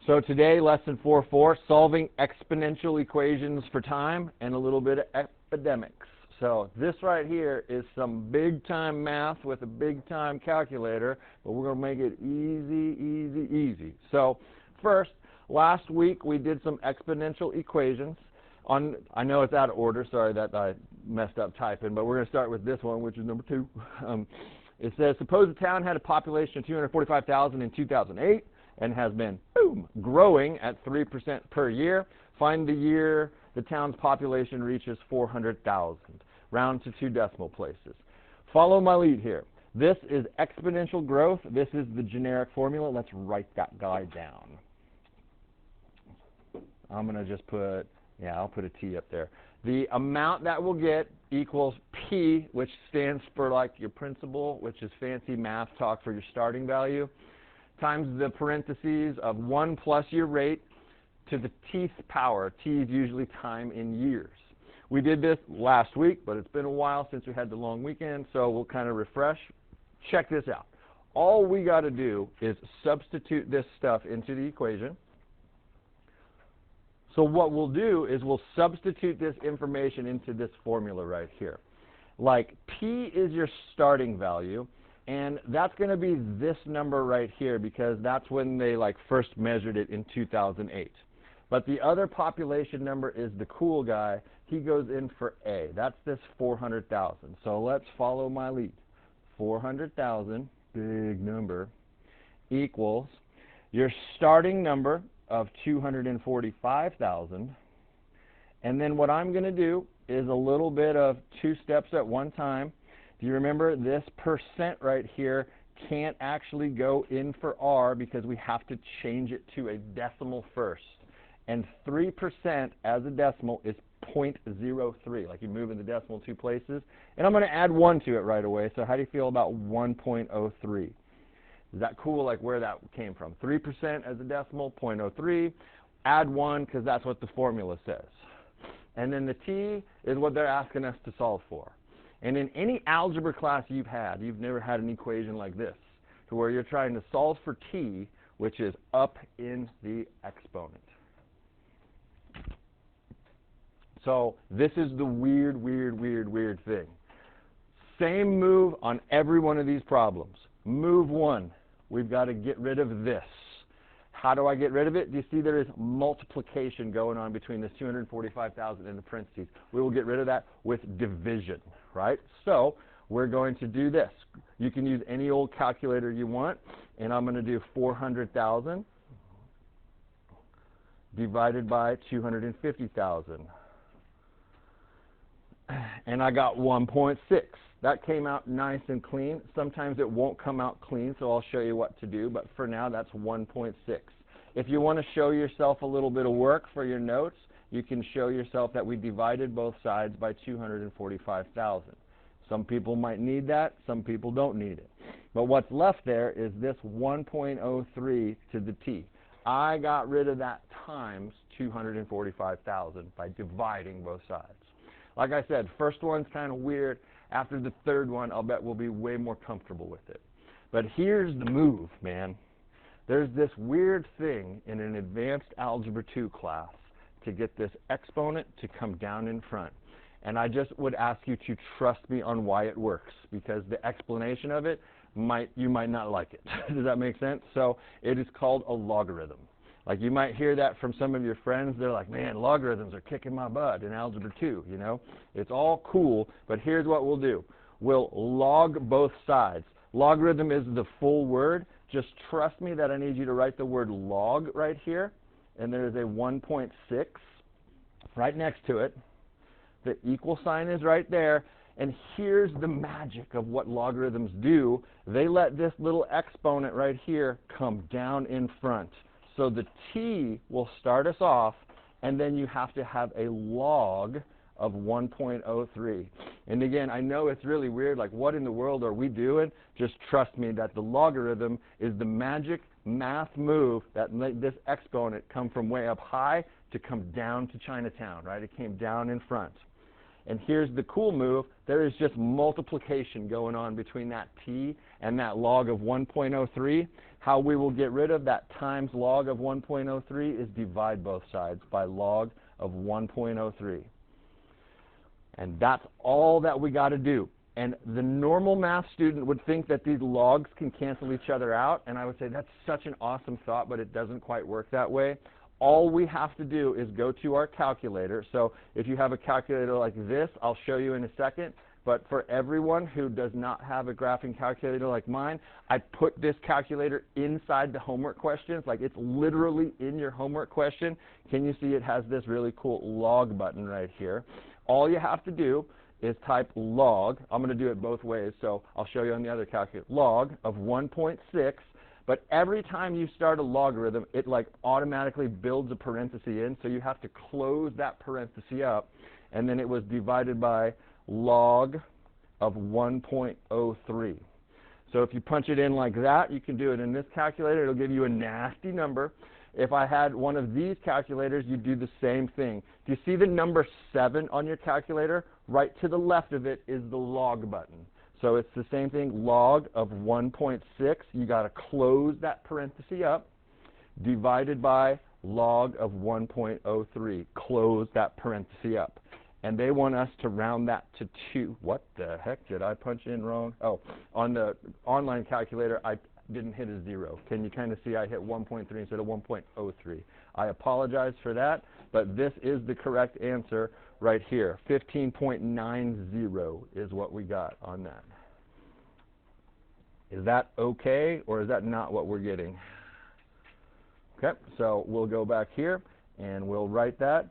So today, lesson 4.4, solving exponential equations for time and a little bit of epidemics. So this right here is some big-time math with a big-time calculator, but we're going to make it easy, easy, easy. So first, last week we did some exponential equations. I know it's out of order, sorry that I messed up typing, but we're going to start with this one, which is number 2. It says, suppose a town had a population of 245,000 in 2008 and has been, boom, growing at 3% per year. Find the year the town's population reaches 400,000. Round to 2 decimal places. Follow my lead here. This is exponential growth. This is the generic formula. Let's write that guy down. I'm going to just put, I'll put a T up there. The amount that we'll get equals P, which stands for like your principal, which is fancy math talk for your starting value, times the parentheses of 1 plus your rate to the tth power. T is usually time in years. We did this last week, but it's been a while since we had the long weekend, so we'll kind of refresh. Check this out. All we got to do is substitute this stuff into the equation. So what we'll do is we'll substitute this information into this formula right here. Like P is your starting value, and that's going to be this number right here because that's when they first measured it in 2008. But the other population number is the cool guy. He goes in for A. That's this 400,000. So let's follow my lead. 400,000, big number, equals your starting number of 245,000. And then what I'm going to do is a little bit of 2 steps at one time. Do you remember this percent right here can't actually go in for R because we have to change it to a decimal first. And 3% as a decimal is 0.03, like you move in the decimal 2 places. And I'm going to add 1 to it right away. So how do you feel about 1.03? Is that cool, like where that came from? 3% as a decimal, 0.03. Add 1 because that's what the formula says. And then the T is what they're asking us to solve for. And in any algebra class you've never had an equation like this, to where you're trying to solve for T, which is up in the exponent. So this is the weird thing. Same move on every one of these problems. Move 1, we've got to get rid of this. How do I get rid of it? Do you see there is multiplication going on between this 245,000 and the parentheses? We will get rid of that with division, right? So we're going to do this. You can use any old calculator you want, and I'm going to do 400,000 divided by 250,000. And I got 1.6. That came out nice and clean. Sometimes it won't come out clean, so I'll show you what to do. But for now, that's 1.6. If you want to show yourself a little bit of work for your notes, you can show yourself that we divided both sides by 245,000. Some people might need that. Some people don't need it. But what's left there is this 1.03 to the T. I got rid of that times 245,000 by dividing both sides. Like I said, first one's kind of weird. After the third one, I'll bet we'll be way more comfortable with it. But here's the move, man. There's this weird thing in an advanced algebra 2 class to get this exponent to come down in front. And I just would ask you to trust me on why it works, because the explanation of it, you might not like it. Does that make sense? So it is called a logarithm. Like you might hear that from some of your friends. They're like, man, logarithms are kicking my butt in Algebra 2, you know. It's all cool, but here's what we'll do. We'll log both sides. Logarithm is the full word. Just trust me that I need you to write the word log right here. And there's a 1.6 right next to it. The equal sign is right there. And here's the magic of what logarithms do. They let this little exponent right here come down in front. So the T will start us off, and then you have to have a log of 1.03. And again, I know it's really weird, like what in the world are we doing? Just trust me that the logarithm is the magic math move that made this exponent come from way up high to come down to Chinatown, right? It came down in front. And here's the cool move. There is just multiplication going on between that t and that log of 1.03. How we will get rid of that times log of 1.03 is divide both sides by log of 1.03. And that's all that we got to do. And the normal math student would think that these logs can cancel each other out, and I would say that's such an awesome thought, but it doesn't quite work that way. All we have to do is go to our calculator. So if you have a calculator like this, I'll show you in a second. But for everyone who does not have a graphing calculator like mine, I put this calculator inside the homework questions. Like, it's literally in your homework question. Can you see it has this really cool log button right here? All you have to do is type log. I'm going to do it both ways, so I'll show you on the other calculator. Log of 1.6. But every time you start a logarithm, it like automatically builds a parenthesis in, so you have to close that parenthesis up, and then it was divided by log of 1.03. So if you punch it in like that, you can do it in this calculator. It'll give you a nasty number. If I had one of these calculators, you'd do the same thing. Do you see the number 7 on your calculator? Right to the left of it is the log button. So it's the same thing, log of 1.6. You got to close that parenthesis up, divided by log of 1.03. Close that parenthesis up. And they want us to round that to 2. What the heck did I punch in wrong? Oh, on the online calculator, I didn't hit a 0. Can you kind of see I hit 1.3 instead of 1.03? I apologize for that, but this is the correct answer right here. 15.90 is what we got on that. Is that okay, or is that not what we're getting? Okay, so we'll go back here, and we'll write that.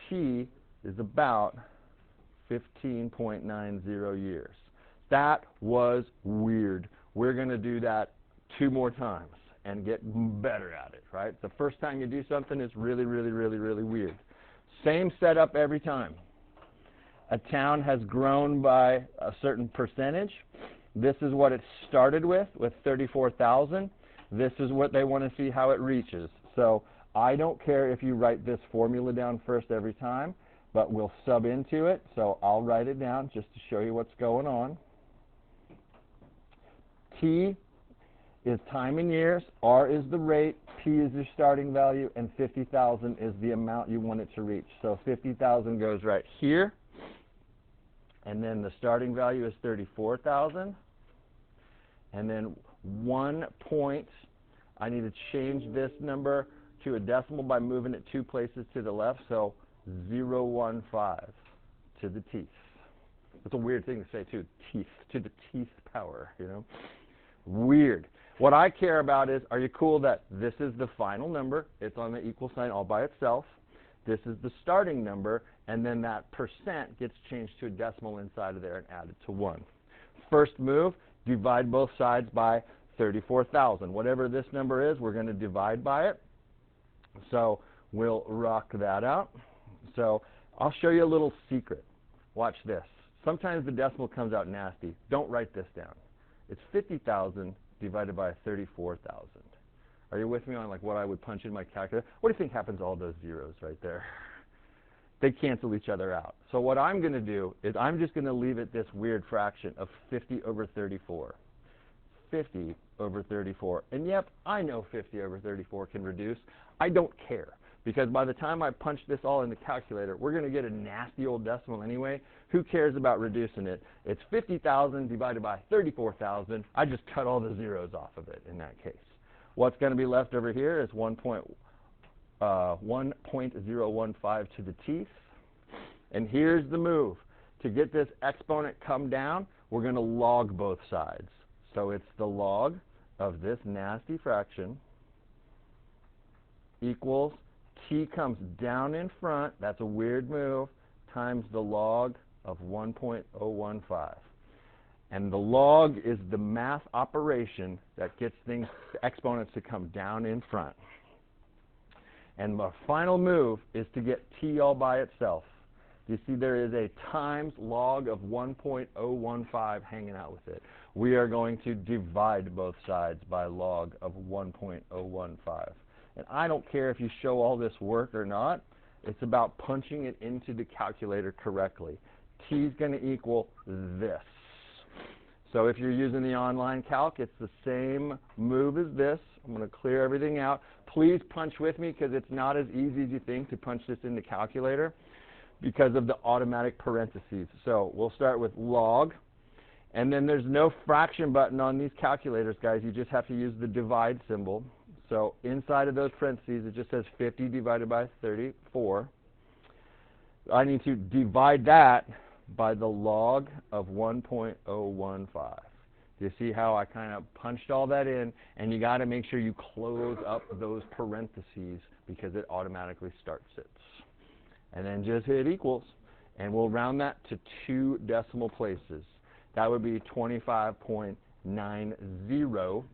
T is about 15.90 years. That was weird. We're going to do that 2 more times and get better at it, right? The first time you do something is really, really, really, really weird. Same setup every time. A town has grown by a certain percentage. This is what it started with 34,000. This is what they want to see how it reaches. So I don't care if you write this formula down first every time, but we'll sub into it. So I'll write it down just to show you what's going on. T is time in years, R is the rate, P is your starting value, and 50,000 is the amount you want it to reach. So 50,000 goes right here, and then the starting value is 34,000, and then 1 point, I need to change this number to a decimal by moving it 2 places to the left, so 0.15 to the teeth. That's a weird thing to say too, teeth, to the teeth power, you know. Weird. What I care about is, are you cool that this is the final number, it's on the equal sign all by itself, this is the starting number, and then that percent gets changed to a decimal inside of there and added to 1. First move, divide both sides by 34,000. Whatever this number is, we're going to divide by it. So we'll rock that out. So I'll show you a little secret. Watch this. Sometimes the decimal comes out nasty. Don't write this down. It's 50,000 divided by 34,000. Are you with me on like what I would punch in my calculator? What do you think happens to all those zeros right there? They cancel each other out. So what I'm going to do is I'm just going to leave it this weird fraction of 50 over 34. 50 over 34. And yep, I know 50 over 34 can reduce. I don't care, because by the time I punch this all in the calculator, we're going to get a nasty old decimal anyway. Who cares about reducing it? It's 50,000 divided by 34,000. I just cut all the zeros off of it in that case. What's going to be left over here is 1.015 to the teeth. And here's the move. To get this exponent come down, we're going to log both sides. So it's the log of this nasty fraction equals t comes down in front, that's a weird move, times the log of 1.015. And the log is the math operation that gets things, the exponents to come down in front. And my final move is to get t all by itself. You see there is a times log of 1.015 hanging out with it. We are going to divide both sides by log of 1.015. And I don't care if you show all this work or not. It's about punching it into the calculator correctly. T is going to equal this. So if you're using the online calc, it's the same move as this. I'm going to clear everything out. Please punch with me because it's not as easy as you think to punch this in the calculator because of the automatic parentheses. So we'll start with log. And then there's no fraction button on these calculators, guys. You just have to use the divide symbol. So inside of those parentheses, it just says 50 divided by 34. I need to divide that by the log of 1.015. Do you see how I kind of punched all that in? And you got to make sure you close up those parentheses because it automatically starts it. And then just hit equals. And we'll round that to 2 decimal places. That would be 25.90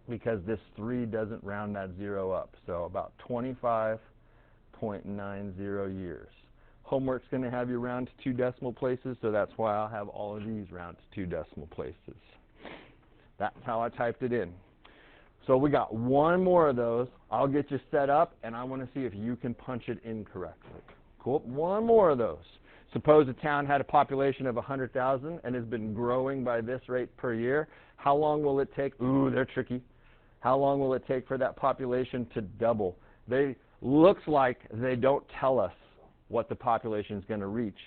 because this 3 doesn't round that 0 up. So about 25.90 years. Homework's going to have you round to 2 decimal places, so that's why I'll have all of these round to 2 decimal places. That's how I typed it in. So we got one more of those. I'll get you set up, and I want to see if you can punch it in correctly. Cool. One more of those. Suppose a town had a population of 100,000 and has been growing by this rate per year. How long will it take? Ooh, they're tricky. How long will it take for that population to double? Looks like they don't tell us what the population is going to reach.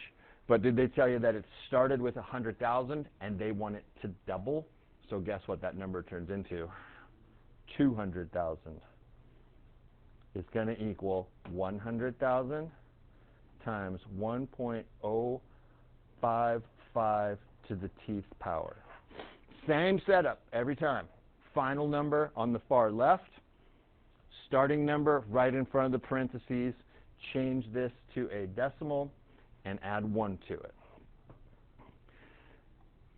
But did they tell you that it started with 100,000 and they want it to double? So guess what that number turns into? 200,000 is going to equal 100,000 times 1.055 to the teeth power. Same setup every time. Final number on the far left, starting number right in front of the parentheses. Change this to a decimal and add 1 to it.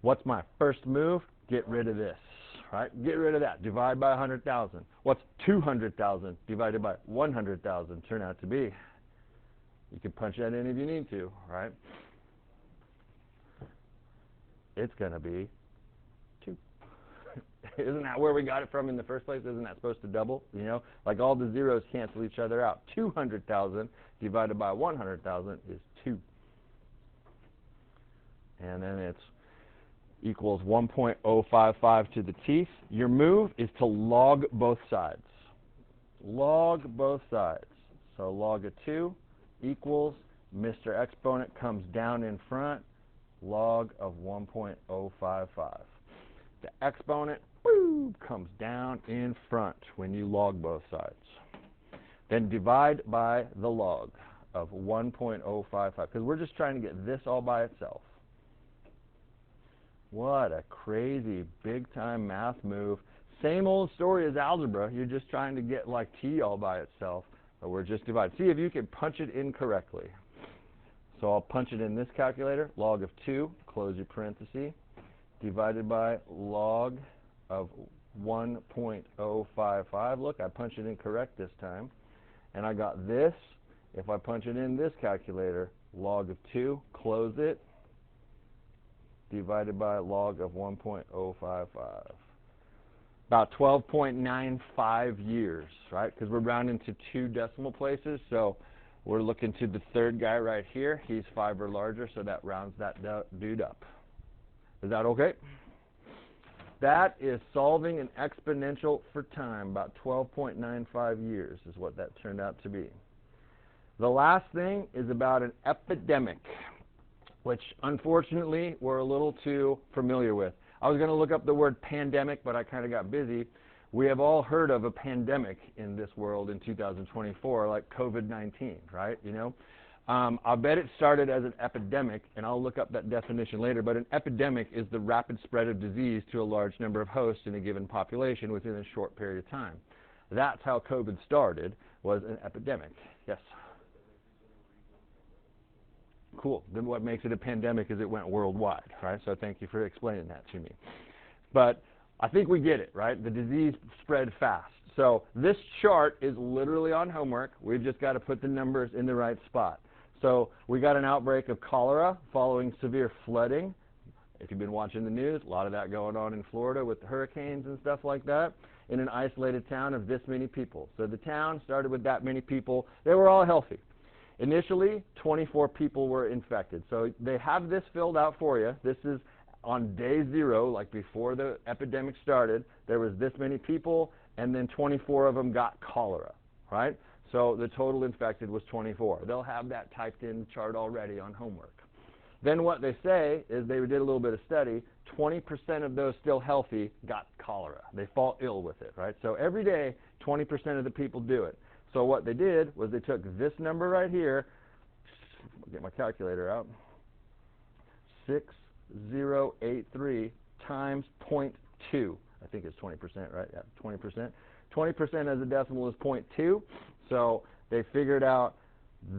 What's my first move? Get rid of this, right? Get rid of that. Divide by 100,000. What's 200,000 divided by 100,000 turn out to be? You can punch that in if you need to, right? It's going to be 2. Isn't that where we got it from in the first place? Isn't that supposed to double? You know, like all the zeros cancel each other out. 200,000 divided by 100,000 is 2. And then it's equals 1.055 to the teeth. Your move is to log both sides. Log both sides. So log of 2 equals, Mr. Exponent comes down in front, log of 1.055. The exponent comes down in front when you log both sides. Then divide by the log of 1.055, because we're just trying to get this all by itself. What a crazy big-time math move. Same old story as algebra. You're just trying to get like t all by itself, but we're just dividing. See if you can punch it in correctly. So I'll punch it in this calculator, log of 2, close your parenthesis, divided by log of 1.055. Look, I punched it in correct this time. And I got this. If I punch it in this calculator, log of 2, close it, divided by log of 1.055. About 12.95 years, right? Because we're rounding to 2 decimal places, so we're looking to the third guy right here. He's 5 or larger, so that rounds that dude up. Is that okay? That is solving an exponential for time. About 12.95 years is what that turned out to be. The last thing is about an epidemic, which unfortunately we're a little too familiar with. I was going to look up the word pandemic, but I kind of got busy. We have all heard of a pandemic in this world in 2024, like COVID-19, right? You know, I bet it started as an epidemic, and I'll look up that definition later, but an epidemic is the rapid spread of disease to a large number of hosts in a given population within a short period of time. That's how COVID started, was an epidemic. Yes? Cool. Then what makes it a pandemic is it went worldwide, right? So thank you for explaining that to me. But I think we get it, right? The disease spread fast. So this chart is literally on homework. We've just got to put the numbers in the right spot. So we got an outbreak of cholera following severe flooding. If you've been watching the news, a lot of that going on in Florida with the hurricanes and stuff like that, in an isolated town of this many people. So the town started with that many people. They were all healthy. Initially, 24 people were infected. So they have this filled out for you. This is on day 0, like before the epidemic started. There was this many people, and then 24 of them got cholera, right? So the total infected was 24. They'll have that typed in chart already on homework. Then what they say is they did a little bit of study. 20% of those still healthy got cholera. They fall ill with it, right? So every day, 20% of the people do it. So what they did was they took this number right here. I'll get my calculator out. 6083 times 0.2. I think it's 20%, right? Yeah, 20%. 20% as a decimal is 0.2. So they figured out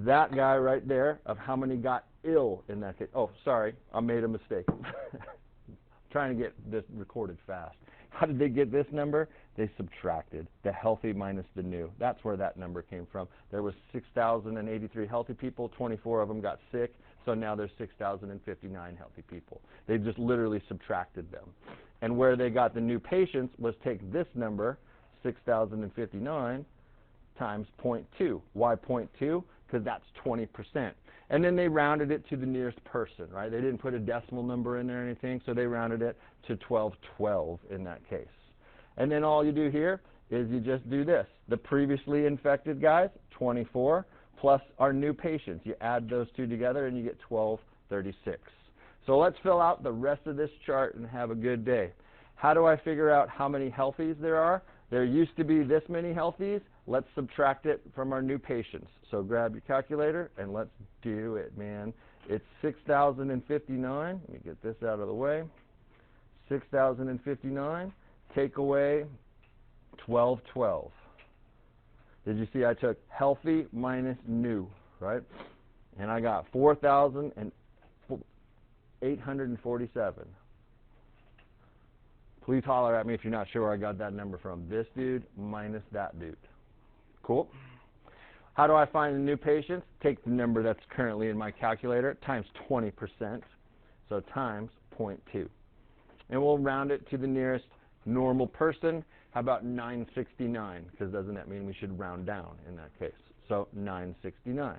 that guy right there of how many got ill in that case. Oh, sorry, I made a mistake. Trying to get this recorded fast. How did they get this number? They subtracted the healthy minus the new. That's where that number came from. There was 6,083 healthy people. 24 of them got sick. So now there's 6,059 healthy people. They just literally subtracted them. And where they got the new patients was take this number, 6,059, times 0.2. Why 0.2? Because that's 20%. And then they rounded it to the nearest person, right? They didn't put a decimal number in there or anything, so they rounded it to 1212 in that case. And then all you do here is you just do this. The previously infected guys, 24, plus our new patients. You add those two together and you get 1236. So let's fill out the rest of this chart and have a good day. How do I figure out how many healthies there are? There used to be this many healthies. Let's subtract it from our new patients. So grab your calculator and let's do it, man. It's 6,059. Let me get this out of the way. 6,059. Take away 1212. Did you see I took healthy minus new, right? And I got 4,847. Please holler at me if you're not sure where I got that number from. This dude minus that dude. Cool. How do I find the new patients? Take the number that's currently in my calculator times 20%. So times 0.2. And we'll round it to the nearest normal person. How about 969? Because doesn't that mean we should round down in that case? So 969.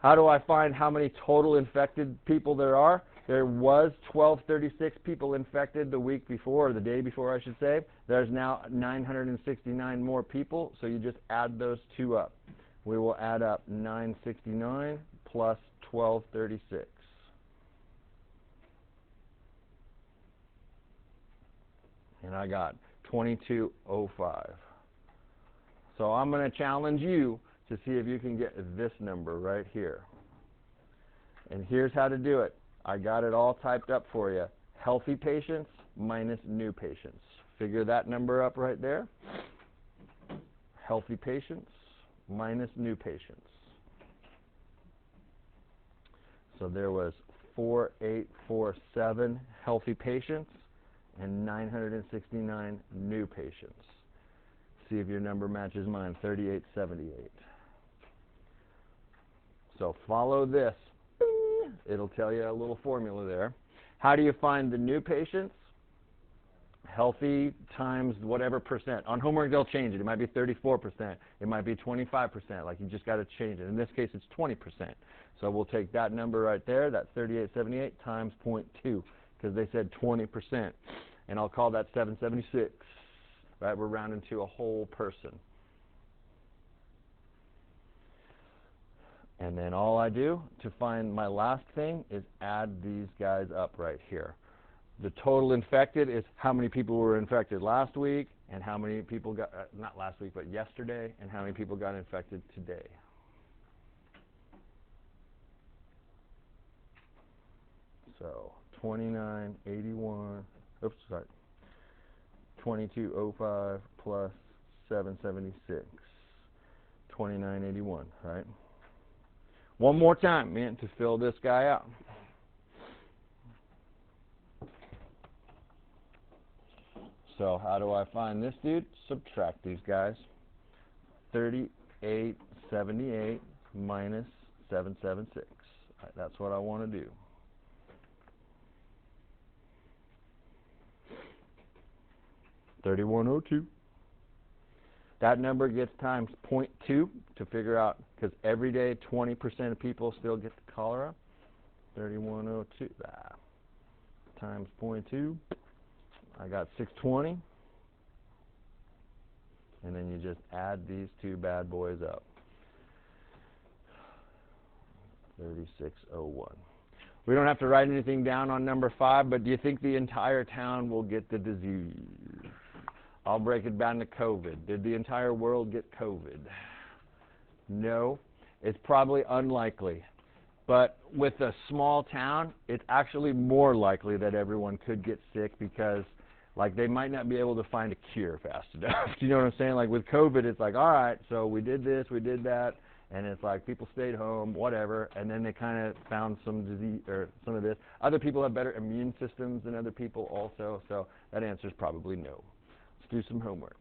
How do I find how many total infected people there are? There was 1,236 people infected the week before, or the day before, I should say. There's now 969 more people, so you just add those two up. We will add up 969 plus 1,236. And I got 2205. So I'm going to challenge you to see if you can get this number right here. And here's how to do it. I got it all typed up for you. Healthy patients minus new patients. Figure that number up right there. Healthy patients minus new patients. So there was 4,847 healthy patients and 969 new patients. See if your number matches mine, 3,878. So follow this. It'll tell you a little formula there. How do you find the new patients? Healthy times whatever percent. On homework, they'll change it. It might be 34%. It might be 25%. Like, you just got to change it. In this case, it's 20%. So we'll take that number right there, that 3,878 times 0.2, because they said 20%. And I'll call that 776. Right? We're rounding to a whole person. And then all I do to find my last thing is add these guys up right here. The total infected is how many people were infected last week, and how many people got, not last week, but yesterday, and how many people got infected today. So 2981, oops, sorry, 2205 plus 776, 2981, right? One more time, man, to fill this guy out. So how do I find this dude? Subtract these guys. 3,878 minus 776. Right, that's what I want to do. $3,102. That number gets times 0.2 to figure out because every day 20% of people still get the cholera. 3102 times 0.2. I got 620. And then you just add these two bad boys up. 3601. We don't have to write anything down on number 5, but do you think the entire town will get the disease? I'll break it down to COVID. Did the entire world get COVID? No. It's probably unlikely. But with a small town, it's actually more likely that everyone could get sick because, like, they might not be able to find a cure fast enough. Do you know what I'm saying? Like, with COVID, it's like, all right, so we did this, we did that, and it's like people stayed home, whatever, and then they kind of found some disease or some of this. Other people have better immune systems than other people also, so that answer is probably no. Let's do some homework.